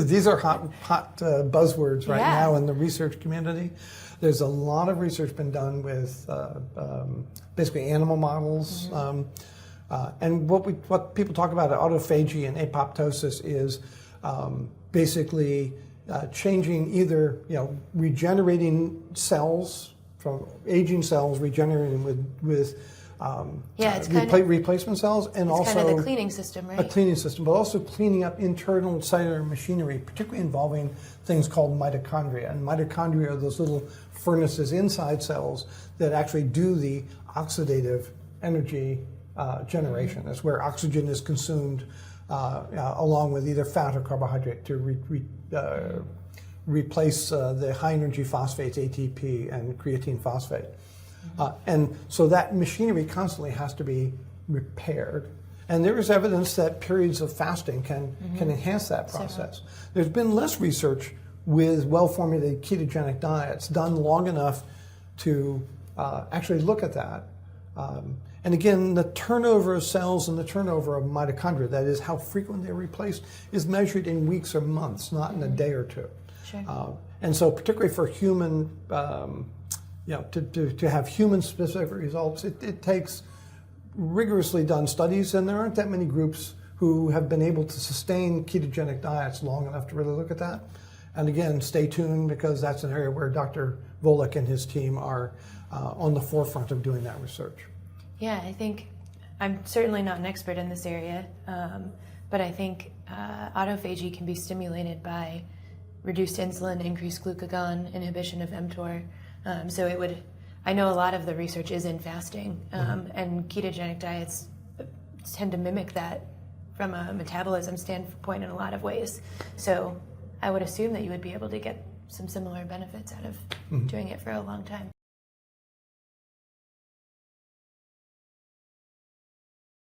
These are hot buzzwords right Yeah. now in the research community. There's a lot of research been done with basically animal models. And what people talk about autophagy and apoptosis is basically changing either, regenerating cells from aging cells, regenerating with replacement cells, and it's also kind of the cleaning system, right? A cleaning system, but also cleaning up internal cellular machinery, particularly involving things called mitochondria. And mitochondria are those little furnaces inside cells that actually do the oxidative energy generation. That's where oxygen is consumed along with either fat or carbohydrate to replace the high energy phosphates, ATP and creatine phosphate. And so that machinery constantly has to be repaired. And there is evidence that periods of fasting can enhance that process. There's been less research with well-formulated ketogenic diets done long enough to actually look at that. And again, the turnover of cells and the turnover of mitochondria, that is how frequent they're replaced, is measured in weeks or months, not in a day or two. Sure. And so particularly for human, to have human-specific results, it takes rigorously done studies, and there aren't that many groups who have been able to sustain ketogenic diets long enough to really look at that. And again, stay tuned, because that's an area where Dr. Volek and his team are on the forefront of doing that research. Yeah, I think I'm certainly not an expert in this area, but I think autophagy can be stimulated by reduced insulin, increased glucagon, inhibition of mTOR. So it would, I know a lot of the research is in fasting, and ketogenic diets tend to mimic that from a metabolism standpoint in a lot of ways. So I would assume that you would be able to get some similar benefits out of doing it for a long time.